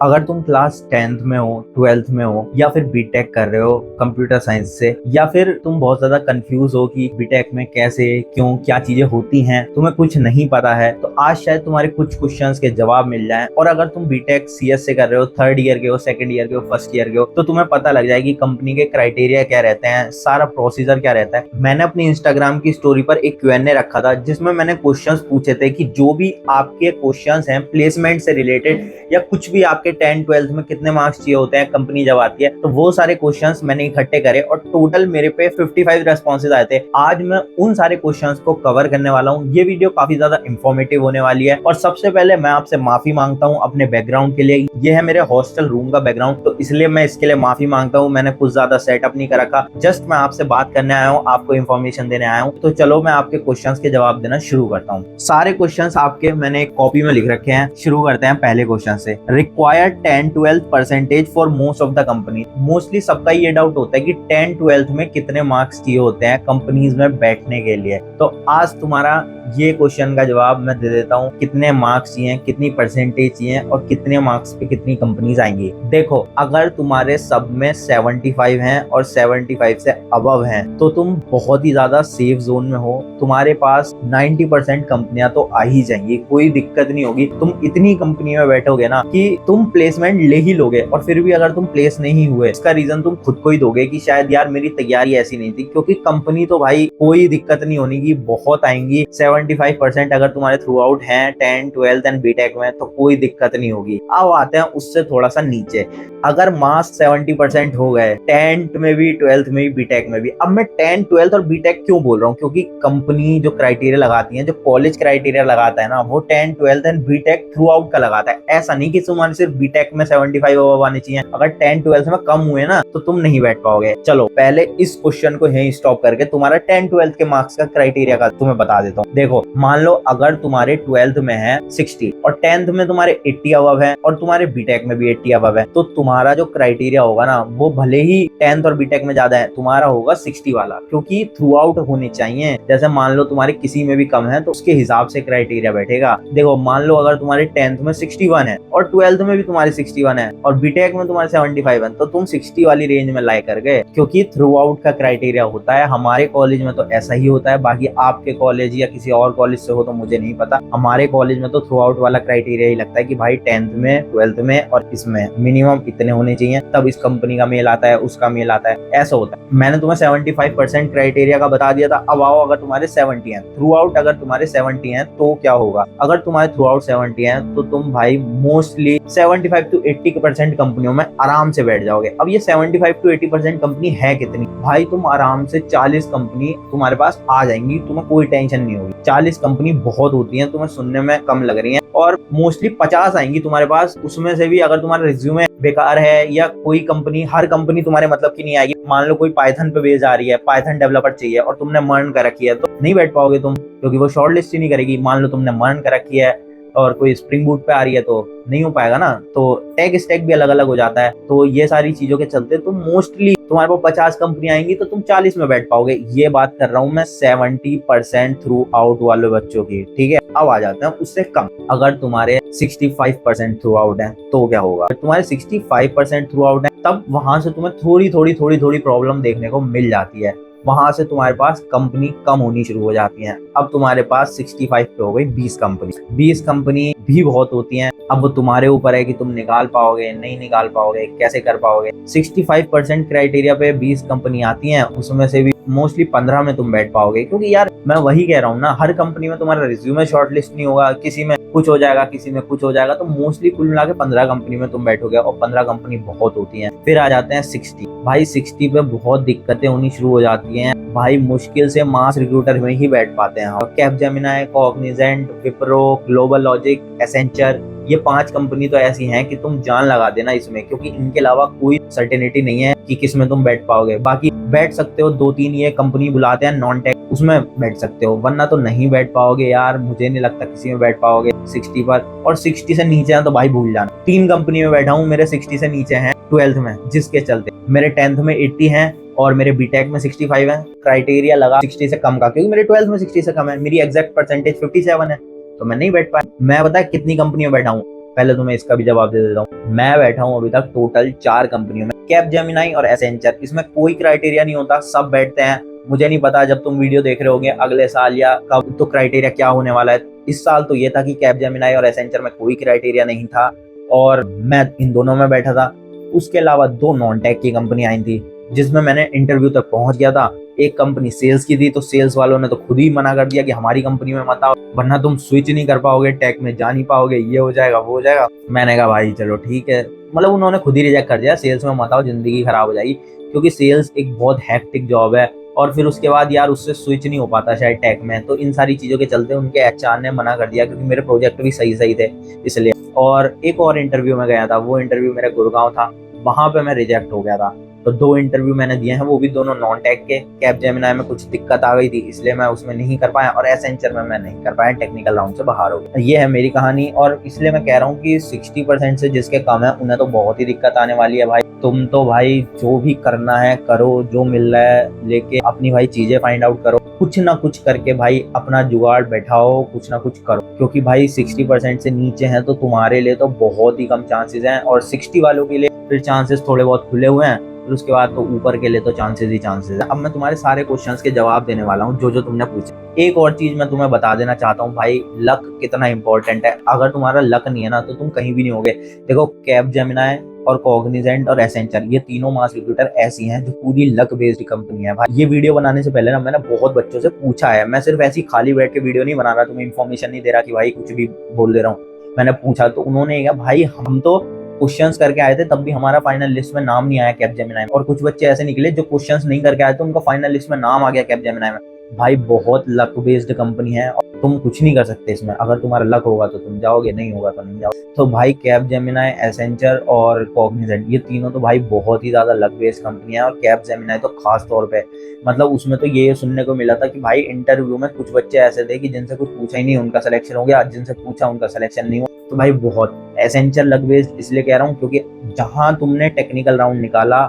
अगर तुम class 10th में हो, 12th में हो या फिर बीटेक कर रहे हो कंप्यूटर साइंस से, या फिर तुम बहुत ज्यादा कंफ्यूज हो कि बीटेक में कैसे क्यों क्या चीजें होती हैं, तुम्हें कुछ नहीं पता है, तो आज शायद तुम्हारे कुछ क्वेश्चंस के जवाब मिल जाएं। और अगर तुम बीटेक सीएस से कर रहे हो, 3rd ईयर के हो, 2nd ईयर के हो, 1st ईयर के हो, तो तुम्हें पता लग जाएगी कंपनी के क्राइटेरिया क्या रहते हैं, सारा प्रोसीजर क्या रहता है। मैंने अपनी इंस्टाग्राम की स्टोरी पर एक Q&A रखा था जिसमें मैंने क्वेश्चंस पूछे थे कि जो भी आपके क्वेश्चंस हैं प्लेसमेंट से रिलेटेड या कुछ भी आपके 10th 12th में कितने मार्क्स चाहिए होते हैं कंपनी जब आती है, तो वो सारे क्वेश्चंस मैंने इकट्ठे करे और टोटल मेरे पे 55 रेस्पॉन्सेज आए थे। आज मैं उन सारे क्वेश्चंस को कवर करने वाला हूँ। ये वीडियो काफी ज्यादा इंफॉर्मेटिव होने वाली है। और सबसे पहले मैं आपसे माफी मांगता हूँ अपने बैकग्राउंड के लिए। ये है मेरे हॉस्टल रूम का बैकग्राउंड, तो इसलिए मैं इसके लिए माफी मांगता हूँ। मैंने कुछ ज्यादा सेटअप नहीं कर रखा, जस्ट मैं आपसे बात करने आया हूँ, आपको इन्फॉर्मेशन देने आया हूँ। तो चलो मैं आपके क्वेश्चंस के जवाब देना शुरू करता हूँ। सारे क्वेश्चंस आपके मैंने एक कॉपी में लिख रखे हैं। शुरू करते हैं पहले क्वेश्चन से। Required 10-12 percentage for most of the company. Mostly सबका ये डाउट होता है कि 10-12 में कितने मार्क्स चाहिए होते हैं कंपनीज में बैठने के लिए। तो आज तुम्हारा ये क्वेश्चन का जवाब मैं दे देता हूँ। कितने मार्क्स चाहिए, कितनी परसेंटेज चाहिए और कितने मार्क्स पे कितनी कंपनीज आएंगी। देखो, अगर तुम्हारे सब में 75 हैं और 75 से अबव हैं तो तुम बहुत ही ज्यादा सेफ जोन में हो। तुम्हारे पास 90% कंपनियां तो आ ही जाएंगी, कोई दिक्कत नहीं होगी। तुम इतनी कंपनी में बैठोगे ना कि तुम प्लेसमेंट ले ही लोगे। और फिर भी अगर तुम प्लेस नहीं हुए, इसका रीजन तुम खुद को ही दोगे कि शायद यार मेरी तैयारी ऐसी नहीं थी। क्योंकि कंपनी तो भाई कोई दिक्कत नहीं होने की, बहुत आएंगी। 75% अगर तुम्हारे थ्रू आउट है 10, 12 एंड बीटेक में तो कोई दिक्कत नहीं होगी। अब आते हैं उससे थोड़ा सा नीचे। अगर मार्क्स 70% हो गए 10th में भी, 12th में भी, बीटेक में भी। अब मैं 10, 12 और बीटेक क्यों बोल रहा हूँ? क्योंकि कंपनी जो क्राइटेरिया लगाती है, जो कॉलेज क्राइटेरिया लगाता है ना, वो 10, 12 एंड बीटेक थ्रू आउट का लगाता है। ऐसा नहीं कि तुम्हारे सिर्फ बीटेक में 75 ओवर आने चाहिए। अगर 10, 12 में कम हुए ना तो तुम नहीं बैठ पाओगे। चलो पहले इस क्वेश्चन को यहीं स्टॉप करके तुम्हारा 10, 12 के मार्क्स का क्राइटेरिया का तुम्हें बता देता हूँ। देखो, मान लो अगर तुम्हारे 12th में है 60 और 10th में तुम्हारे 80 अबव है और तुम्हारे बीटेक में भी 80 अबव है, तो तुम्हारा जो क्राइटेरिया होगा ना वो भले ही 10th और बीटेक में ज्यादा है, तुम्हारा होगा 60 वाला। क्योंकि थ्रू आउट होने चाहिए। जैसे मान लो तुम्हारे किसी में भी कम है तो उसके हिसाब से क्राइटेरिया बैठेगा। देखो, मान लो अगर तुम्हारे 10th में 61 है और 12th में भी तुम्हारे 61 है और बीटेक में तुम्हारे 75 है, तो तुम 60 वाली रेंज में लाई कर गए। क्योंकि थ्रू आउट का क्राइटेरिया होता है। हमारे कॉलेज में तो ऐसा ही होता है, बाकी आपके कॉलेज या किसी और कॉलेज से हो तो मुझे नहीं पता। हमारे कॉलेज में तो थ्रू आउट वाला क्राइटेरिया ही लगता है कि भाई 10th में, 12th में और इसमें मिनिमम इतने होने चाहिए, तब इस कंपनी का मेल आता है, उसका मेल आता है, ऐसा होता है। मैंने तुम्हें 75% क्राइटेरिया का बता दिया था। अब आओ, अगर तुम्हारे 70 हैं थ्रू आउट, अगर तुम्हारे 70 हैं तो क्या होगा? अगर तुम्हारे थ्रू आउट 70 हैं तो तुम भाई मोस्टली 75 to 80% कंपनियों में आराम से बैठ जाओगे। अब ये 75 to 80% कंपनी है कितनी? भाई तुम आराम से 40 कंपनी तुम्हारे पास आ जाएंगी, तुम्हें कोई टेंशन नहीं होगी। 40 कंपनी बहुत होती है, तुम्हें सुनने में कम लग रही है, और मोस्टली 50 आएंगी तुम्हारे पास। उसमें से भी अगर तुम्हारा रिज्यूमे बेकार है या कोई कंपनी, हर कंपनी तुम्हारे मतलब की नहीं आएगी। मान लो कोई पाइथन पे बेस आ रही है, पाइथन डेवलपर चाहिए और तुमने मर्न कर रखी है, तो नहीं बैठ पाओगे तुम, क्योंकि वो शॉर्ट लिस्ट ही नहीं करेगी। मान लो तुमने मर्न कर रखी है और कोई स्प्रिंग बूट पे आ रही है तो नहीं हो पाएगा ना। तो टेक स्टैक भी अलग अलग हो जाता है। तो ये सारी चीजों के चलते तुम मोस्टली तुम्हारे पास 50 कंपनी आएंगी तो तुम 40 में बैठ पाओगे। ये बात कर रहा हूँ मैं 70% थ्रू आउट वाले बच्चों की, ठीक है। अब आ जाते हैं उससे कम। अगर तुम्हारे 65% थ्रू आउट है तो क्या होगा? तुम्हारे 65% थ्रू आउट है तब वहां से तुम्हें थोड़ी थोड़ी प्रॉब्लम देखने को मिल जाती है। वहां से तुम्हारे पास कंपनी कम होनी शुरू हो जाती हैं। अब तुम्हारे पास 65 पे हो गई 20 कंपनी। 20 कंपनी भी बहुत होती हैं। अब वो तुम्हारे ऊपर है कि तुम निकाल पाओगे, नहीं निकाल पाओगे, कैसे कर पाओगे। 65% क्राइटेरिया पे 20 कंपनी आती हैं, उसमें से भी मोस्टली 15 में तुम बैठ पाओगे। क्योंकि यार मैं वही कह रहा हूँ ना, हर कंपनी में तुम्हारा रिज्यूमे शॉर्टलिस्ट नहीं होगा, किसी में कुछ हो जाएगा, किसी में कुछ हो जाएगा। तो मोस्टली कुल मिला के 15 कंपनी में तुम बैठोगे, और 15 कंपनी बहुत होती हैं। फिर आ जाते हैं 60। भाई 60 पे बहुत दिक्कतें होनी शुरू हो जाती हैं। भाई मुश्किल से मास रिक्रूटर में ही बैठ पाते हैं। Capgemini, Cognizant, Wipro, global logic, Accenture, ये 5 कंपनी तो ऐसी हैं कि तुम जान लगा देना इसमें, क्योंकि इनके अलावा कोई सर्टेनिटी नहीं है कि किसमें तुम बैठ पाओगे। बाकी बैठ सकते हो 2-3 ये कंपनी बुलाते हैं नॉन टेक, उसमें बैठ सकते हो, वरना तो नहीं बैठ पाओगे यार। मुझे नहीं लगता किसी में बैठ पाओगे 60 पर। और 60 से नीचे है तो भाई भूल जाना। 3 कंपनी में बैठा हूँ, मेरे 60 से नीचे हैं 12th में, जिसके चलते मेरे 10th में 80 हैं और मेरे बीटेक में 65 है। क्राइटेरिया लगा 60 से कम का, क्योंकि मेरे 12th में 60 से कम है। मेरी एग्जैक्ट परसेंटेज 57 है, तो मैं नहीं बैठ पाया। मैं पता है कितनी कंपनी में बैठा हूँ? पहले तो मैं इसका भी जवाब दे देता हूँ। मैं बैठा हूँ अभी तक टोटल 4 कंपनियों में, कैपजेमिनी और एसेंचर। इसमें कोई क्राइटेरिया नहीं होता, सब बैठते हैं। मुझे नहीं पता जब तुम वीडियो देख रहे होगे अगले साल या कब तो क्राइटेरिया क्या होने वाला है। इस साल तो ये था कि कैपजेमिनी और एसेंचर में कोई क्राइटेरिया नहीं था और मैं इन दोनों में बैठा था। उसके अलावा 2 नॉन टेक की कंपनी आई थी जिसमें मैंने इंटरव्यू तक पहुंच गया था। एक कंपनी सेल्स की थी, तो सेल्स वालों ने तो खुद ही मना कर दिया कि हमारी कंपनी में मत आओ, वरना तुम स्विच नहीं कर पाओगे, टेक में जा नहीं पाओगे, ये हो जाएगा वो हो जाएगा। मैंने कहा भाई चलो ठीक है, मतलब उन्होंने खुद ही रिजेक्ट कर दिया, सेल्स में मत आओ, जिंदगी खराब हो जाएगी, क्योंकि सेल्स एक बहुत हैक्टिक जॉब है और फिर उसके बाद यार उससे स्विच नहीं हो पाता शायद टेक में। तो इन सारी चीज़ों के चलते उनके एचआर ने मना कर दिया, क्योंकि मेरे प्रोजेक्ट भी सही सही थे इसलिए। और एक और इंटरव्यू में गया था, वो इंटरव्यू मेरा गुड़गांव था, वहां पे मैं रिजेक्ट हो गया था। तो 2 इंटरव्यू मैंने दिए हैं, वो भी दोनों नॉन टेक के। कैपजेमिनी में कुछ दिक्कत आ गई थी इसलिए मैं उसमें नहीं कर पाया, और एसेंचर में मैं नहीं कर पाया, टेक्निकल राउंड से बाहर हो गया। ये है मेरी कहानी, और इसलिए मैं कह रहा हूँ कि 60% से जिसके कम है उन्हें तो बहुत ही दिक्कत आने वाली है भाई। तुम तो भाई जो भी करना है करो, जो मिल रहा है लेके अपनी भाई चीजें फाइंड आउट करो, कुछ ना कुछ करके भाई अपना जुगाड़ बैठाओ, कुछ ना कुछ करो, क्योंकि भाई 60% से नीचे हैं तो तुम्हारे लिए तो बहुत ही कम चांसेस हैं, और 60 वालों के लिए फिर चांसेस थोड़े बहुत खुले हुए हैं, फिर उसके बाद तो ऊपर के लिए तो चांसेस ही चांसेस है। अब मैं तुम्हारे सारे क्वेश्चंस के जवाब देने वाला हूँ जो जो तुमने पूछे। एक और चीज मैं तुम्हें बता देना चाहता हूँ भाई, लक कितना इंपॉर्टेंट है। अगर तुम्हारा लक नहीं है ना तो तुम कहीं भी नहीं होगे। देखो कैपजेमिनी और कॉग्निजेंट और एसेंचर, ये तीनों मास रिक्रूटर ऐसी हैं जो पूरी लक बेस्ड कंपनी है भाई। ये वीडियो बनाने से पहले ना मैंने बहुत बच्चों से पूछा है, मैं सिर्फ ऐसी खाली बैठ के वीडियो नहीं बना रहा, तुम्हें इन्फॉर्मेशन नहीं दे रहा कि भाई कुछ भी बोल दे रहा हूँ। मैंने पूछा तो उन्होंने कहा भाई हम तो क्वेश्चंस करके आए थे तब भी हमारा फाइनल लिस्ट में नाम नहीं आया कैपजेमिनी में, और कुछ बच्चे ऐसे निकले जो क्वेश्चंस नहीं करके आए थे उनका फाइनल लिस्ट में नाम आ गया कैपजेमिनी में। भाई बहुत लक बेस्ड कंपनी है और तुम कुछ नहीं कर सकते इसमें। अगर तुम्हारा लक होगा तो तुम जाओगे, नहीं होगा तो नहीं जाओगे। तो भाई कैपजेमिनी, एसेंचर और कॉग्निजेंट, ये तीनों तो भाई बहुत ही ज्यादा लक बेस्ड कंपनी है। और कैपजेमिनी तो खास तौर पे, मतलब उसमें तो ये सुनने को मिला था कि भाई इंटरव्यू में कुछ बच्चे ऐसे थे कि जिनसे कुछ पूछा ही नहीं उनका सिलेक्शन हो गया, जिनसे पूछा उनका सिलेक्शन नहीं हुआ। तो भाई बहुत एसेंचर लक बेस्ड इसलिए कह रहा हूँ क्योंकि जहां तुमने टेक्निकल राउंड निकाला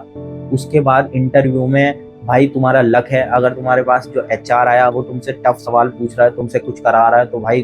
उसके बाद इंटरव्यू में भाई तुम्हारा लक है। अगर तुम्हारे पास जो एचआर आया वो तुमसे टफ सवाल पूछ रहा है, तुमसे कुछ करा रहा है, तो भाई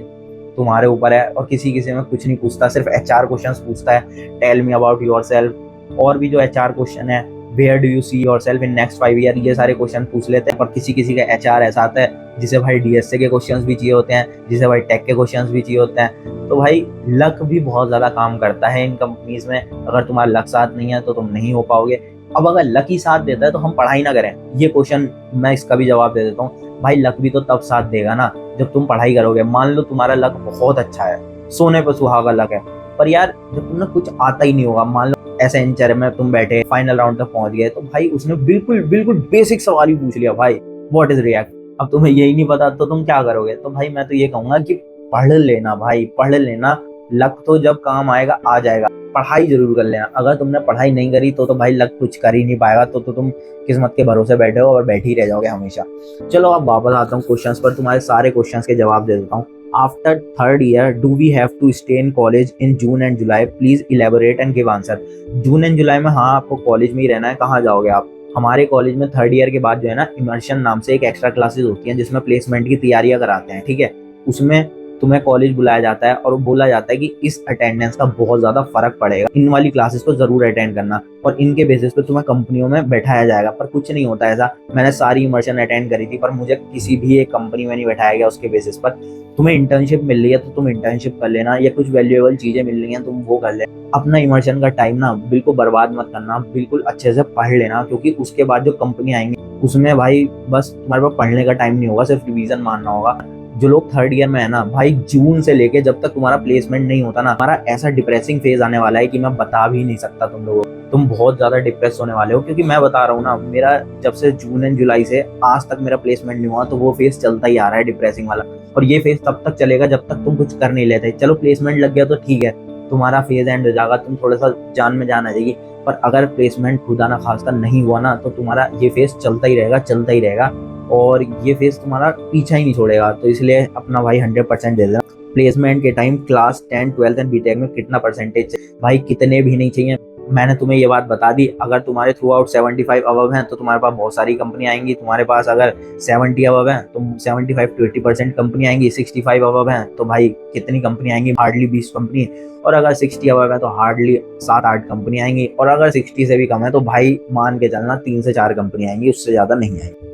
तुम्हारे ऊपर है। और किसी किसी में कुछ नहीं पूछता, सिर्फ एचआर क्वेश्चंस पूछता है, टेल मी अबाउट योरसेल्फ। और भी जो एचआर क्वेश्चन है, where do you see yourself in next 5 year, ये सारे क्वेश्चन पूछ लेते हैं। पर किसी किसी का एचआर ऐसा आता है जिसे भाई डीएसए के क्वेश्चंस भी चाहिए होते हैं, जिसे भाई टेक के क्वेश्चंस भी चाहिए होते हैं। तो भाई लक भी बहुत ज्यादा काम करता है इन कंपनीज में। अगर तुम्हारा लक साथ नहीं है तो तुम नहीं हो पाओगे। अब अगर लक ही साथ देता है तो हम पढ़ाई ना करें, ये क्वेश्चन मैं इसका भी जवाब दे देता हूँ। भाई लक भी तो तब साथ देगा ना जब तुम पढ़ाई करोगे। मान लो तुम्हारा लक बहुत अच्छा है, सोने पर सुहागा लक है, पर यार जब तुम्हें कुछ आता ही नहीं होगा, मान लो एसेंचर में तुम बैठे फाइनल राउंड तक पहुंच गए, तो भाई उसने बिल्कुल बिल्कुल बेसिक सवाल ही पूछ लिया, भाई व्हाट इज रिएक्ट। अब तुम्हें यही नहीं पता तो तुम क्या करोगे। तो भाई मैं तो ये कहूंगा कि पढ़ लेना भाई, पढ़ लेना। लक तो जब काम आएगा आ जाएगा, पढ़ाई जरूर कर लेना। अगर तुमने पढ़ाई नहीं करी तो भाई लक कुछ कर ही नहीं पाएगा, तो तुम किस्मत के भरोसे बैठे हो और बैठे ही रह जाओगे हमेशा। चलो अब वापस आता हूँ क्वेश्चंस पर, तुम्हारे सारे क्वेश्चंस के जवाब दे देता हूँ। After 3rd year do we have to stay in college in June and July, please elaborate and give answer. June and July में हाँ आपको कॉलेज में ही रहना है। कहाँ जाओगे आप? हमारे कॉलेज में 3rd ईयर के बाद जो है ना, इमर्शन नाम से एक एक्स्ट्रा क्लासेस होती हैं जिसमें प्लेसमेंट की तैयारियां कराते हैं, ठीक है। उसमें तुम्हें कॉलेज बुलाया जाता है और बोला जाता है कि इस अटेंडेंस का बहुत ज्यादा फर्क पड़ेगा, इन वाली क्लासेस को जरूर अटेंड करना, और इनके बेसिस पे तुम्हें कंपनियों में बैठाया जाएगा। पर कुछ नहीं होता ऐसा। मैंने सारी इमर्शन अटेंड करी थी पर मुझे किसी भी एक कंपनी में नहीं बैठाया गया उसके बेसिस पर। तुम्हें इंटर्नशिप मिल रही है तो तुम इंटर्नशिप कर लेना, या कुछ वैल्यूएबल चीजें मिल रही हैं तुम वो कर लेना। अपना इमर्शन का टाइम ना बिल्कुल बर्बाद मत करना, बिल्कुल अच्छे से पढ़ लेना, क्योंकि उसके बाद जो कंपनी आएंगी उसमें भाई बस तुम्हारे पास पढ़ने का टाइम नहीं होगा, सिर्फ रिवीजन मारना होगा। जो लोग 3rd ईयर में है ना भाई, जून से लेके जब तक तुम्हारा प्लेसमेंट नहीं होता ना, हमारा ऐसा डिप्रेसिंग फेज आने वाला है कि मैं बता भी नहीं सकता तुम लोगों को। तुम बहुत ज्यादा डिप्रेस होने वाले हो, क्योंकि मैं बता रहा हूँ ना, मेरा जब से जून एंड जुलाई से आज तक मेरा प्लेसमेंट नहीं हुआ, तो वो फेज चलता ही आ रहा है डिप्रेसिंग वाला। और ये फेज तब तक चलेगा जब तक तुम कुछ कर नहीं लेते। चलो प्लेसमेंट लग गया तो ठीक है, तुम्हारा फेज एंड हो जाएगा, तुम थोड़ा सा जान में जान आ जाएगी। पर अगर प्लेसमेंट खुदा ना खास्ता नहीं हुआ ना, तो तुम्हारा ये फेज चलता ही रहेगा, चलता ही रहेगा, और ये फेज तुम्हारा पीछा ही नहीं छोड़ेगा। तो इसलिए अपना भाई 100% दे देना। प्लेसमेंट के टाइम क्लास 10, 12 एंड बीटेक में कितना परसेंटेज, भाई कितने भी नहीं चाहिए, मैंने तुम्हें ये बात बता दी, अगर तुम्हारे थ्रू आउट 75 अबव हैं तो तुम्हारे पास बहुत सारी कंपनी आएंगी। तुम्हारे पास अगर 70 अबव है तो 75 to 80% कंपनी आएंगी। 65 अबव है तो भाई कितनी कंपनी आएंगी? Hardly 20 company. और अगर 60 अबव है तो हार्डली 7-8 कंपनी आएंगी। और अगर 60 से भी कम है तो भाई मान के चलना 3 से 4 कंपनी आएंगी, उससे ज्यादा नहीं आएंगी।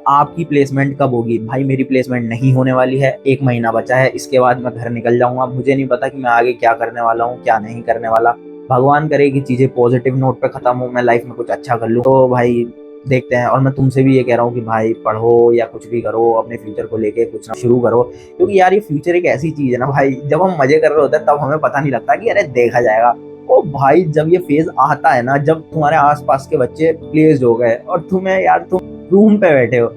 आपकी प्लेसमेंट कब होगी? भाई मेरी प्लेसमेंट नहीं होने वाली है, 1 महीना बचा है, इसके बाद मैं घर निकल जाऊंगा। मुझे नहीं पता कि मैं आगे क्या करने वाला हूँ, क्या नहीं करने वाला। भगवान करे कि चीजें पॉजिटिव नोट पे खत्म हो, मैं लाइफ में कुछ अच्छा कर लूँ। तो भाई देखते हैं। और मैं तुमसे भी ये कह रहा हूँ कि भाई पढ़ो या कुछ भी करो, अपने फ्यूचर को लेके कुछ ना शुरू करो। क्योंकि यार ये फ्यूचर एक ऐसी चीज है ना भाई, जब हम मजे कर रहे होते हैं तब हमें पता नहीं लगता कि अरे देखा जाएगा। ओ भाई जब ये फेज आता है ना, जब तुम्हारे आसपास के बच्चे प्लेस्ड हो गए और तुम्हें यार तुम रूम पे बैठे हो,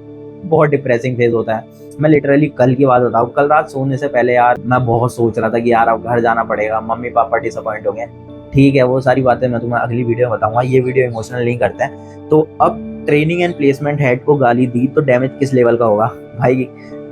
बहुत डिप्रेसिंग फेज होता है। मैं लिटरली कल की बात बताऊँ, कल रात सोने से पहले यार मैं बहुत सोच रहा था कि यार अब घर जाना पड़ेगा, मम्मी पापा डिसअपॉइंट हो गए। ठीक है, वो सारी बातें मैं तुम्हें अगली वीडियो में बताऊंगा, ये वीडियो इमोशनल नहीं करते हैं। तो अब ट्रेनिंग एंड प्लेसमेंट हेड को गाली दी तो डैमेज किस लेवल का होगा? भाई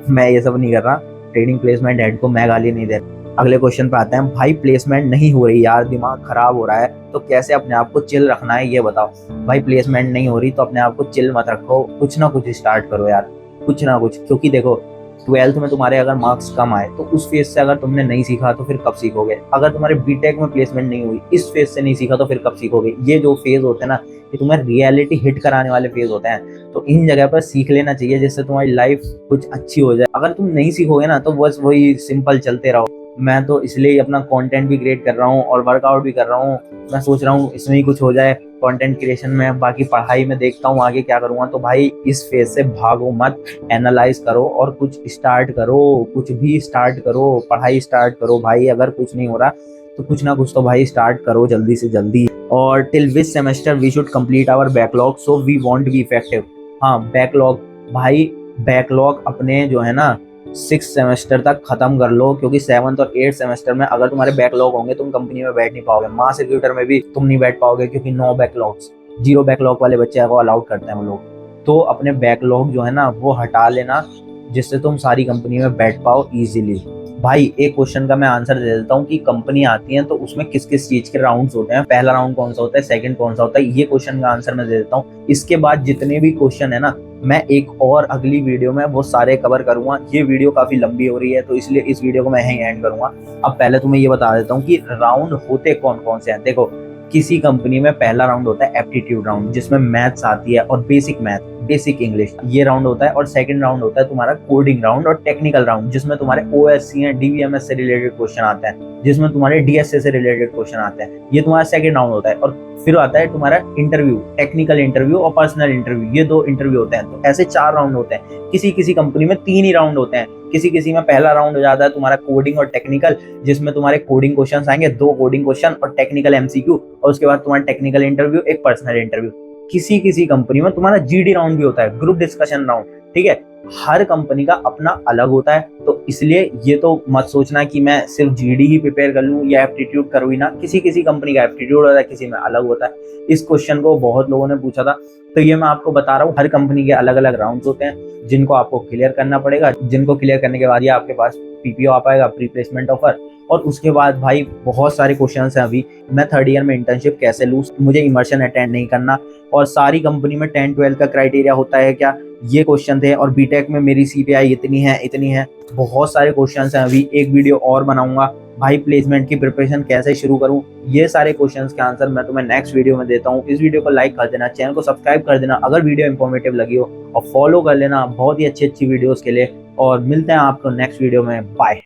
मैं ये सब नहीं कर रहा, ट्रेनिंग प्लेसमेंट हेड को मैं गाली नहीं दे रहा। अगले क्वेश्चन पे आते हैं। भाई प्लेसमेंट नहीं हो रही यार, दिमाग खराब हो रहा है, तो कैसे अपने आप को चिल रखना है ये बताओ। भाई प्लेसमेंट नहीं हो रही तो अपने आप को चिल मत रखो, कुछ ना कुछ स्टार्ट करो यार, कुछ ना कुछ। क्योंकि देखो 12th में तुम्हारे अगर मार्क्स कम आए तो उस फेज से अगर तुमने नहीं सीखा तो फिर कब सीखोगे? अगर तुम्हारे बीटेक में प्लेसमेंट नहीं हुई, इस फेज से नहीं सीखा तो फिर कब सीखोगे? ये जो फेज होते हैं ना, ये तुम्हें रियलिटी हिट कराने वाले फेज होते हैं। तो इन जगह पर सीख लेना चाहिए जिससे तुम्हारी लाइफ कुछ अच्छी हो जाए। अगर तुम नहीं सीखोगे ना तो बस वही सिंपल चलते रहो। मैं तो इसलिए अपना कंटेंट भी क्रिएट कर रहा हूँ और वर्कआउट भी कर रहा हूँ। मैं सोच रहा हूँ इसमें ही कुछ हो जाए, कंटेंट क्रिएशन में। बाकी पढ़ाई में देखता हूँ आगे क्या करूँगा। तो भाई इस फेज से भागो मत, एनालाइज करो और कुछ स्टार्ट करो, कुछ भी स्टार्ट करो, पढ़ाई स्टार्ट करो। भाई अगर कुछ नहीं हो रहा तो कुछ ना कुछ तो भाई स्टार्ट करो जल्दी से जल्दी। और till which semester we should complete our backlog so we won't be effective. हाँ बैकलॉग, भाई बैकलॉग अपने जो है ना 6 सेमेस्टर तक खत्म कर लो। क्योंकि 7th और 8th सेमेस्टर में अगर तुम्हारे बैकलॉग होंगे तुम कंपनी में बैठ नहीं पाओगे। मास रिक्रूटर में भी तुम नहीं बैठ पाओगे क्योंकि 9 बैकलॉग्स, 0 बैकलॉग वाले बच्चे को अलाउड करते हैं वो लोग। तो अपने बैकलॉग जो है ना वो हटा लेना जिससे तुम सारी कंपनी में बैठ पाओ इजीली। भाई एक क्वेश्चन का मैं आंसर दे देता हूँ कि कंपनी आती है तो उसमें किस किस चीज के राउंड्स होते हैं, पहला राउंड कौन सा होता है, सेकंड कौन सा होता है, ये क्वेश्चन का आंसर मैं दे देता हूँ। इसके बाद जितने भी क्वेश्चन है ना मैं एक और अगली वीडियो में वो सारे कवर करूंगा। ये वीडियो काफी लंबी हो रही है तो इसलिए इस वीडियो को मैं यहीं एंड करूंगा। अब पहले तुम्हें ये बता देता हूँ कि राउंड होते कौन कौन से हैं। देखो किसी कंपनी में पहला राउंड होता है एप्टीट्यूड राउंड, जिसमें मैथ्स आती है और बेसिक मैथ, बेसिक इंग्लिश, ये राउंड होता है। और सेकंड राउंड होता है तुम्हारा कोडिंग राउंड और टेक्निकल राउंड, जिसमें तुम्हारे ओएससी एंड डीवीएमएस से रिलेटेड क्वेश्चन आते हैं, जिसमें तुम्हारे डीएसए से रिलेटेड क्वेश्चन आते हैं। ये तुम्हारा सेकंड राउंड होता है। और फिर आता है तुम्हारा इंटरव्यू, टेक्निकल इंटरव्यू और पर्सनल इंटरव्यू, ये 2 इंटरव्यू होते हैं। तो ऐसे 4 राउंड होते हैं। किसी किसी कंपनी में 3 ही राउंड होते हैं। किसी किसी में पहला राउंड हो जाता है तुम्हारा कोडिंग और टेक्निकल, जिसमें तुम्हारे कोडिंग क्वेश्चंस आएंगे, 2 कोडिंग क्वेश्चन और टेक्निकल एमसीक्यू, और उसके बाद तुम्हारा टेक्निकल इंटरव्यू, एक पर्सनल इंटरव्यू। किसी किसी कंपनी में तुम्हारा जीडी राउंड भी होता है, ग्रुप डिस्कशन राउंड। ठीक है, हर कंपनी का अपना अलग होता है। तो इसलिए ये तो मत सोचना कि मैं सिर्फ जीडी ही प्रिपेयर कर लूँ या एप्टीट्यूड करूँ ही ना। किसी किसी कंपनी का एप्टीट्यूड होता है, किसी में अलग होता है। इस क्वेश्चन को बहुत लोगों ने पूछा था तो ये मैं आपको बता रहा हूँ। हर कंपनी के अलग अलग राउंड्स होते हैं जिनको आपको क्लियर करना पड़ेगा, जिनको क्लियर करने के बाद ही आपके पास पीपीओ आ पाएगा, प्री प्लेसमेंट ऑफर। और उसके बाद भाई बहुत सारे क्वेश्चंस हैं। अभी मैं 3rd ईयर में इंटर्नशिप कैसे लूँ, मुझे इमर्शन अटेंड नहीं करना, और सारी कंपनी में 10-12 का क्राइटेरिया होता है क्या, ये क्वेश्चन थे। और बीटेक में मेरी सीपीआई इतनी है। बहुत सारे क्वेश्चंस हैं। अभी एक वीडियो और बनाऊंगा भाई प्लेसमेंट की प्रिपरेशन कैसे शुरू करूं, ये सारे क्वेश्चंस के आंसर मैं तुम्हें नेक्स्ट वीडियो में देता हूं। इस वीडियो को लाइक कर देना, चैनल को सब्सक्राइब कर देना अगर वीडियो इंफॉर्मेटिव लगी हो, और फॉलो कर लेना बहुत ही अच्छी वीडियोस के लिए। और मिलते हैं आपको नेक्स्ट वीडियो में। बाय।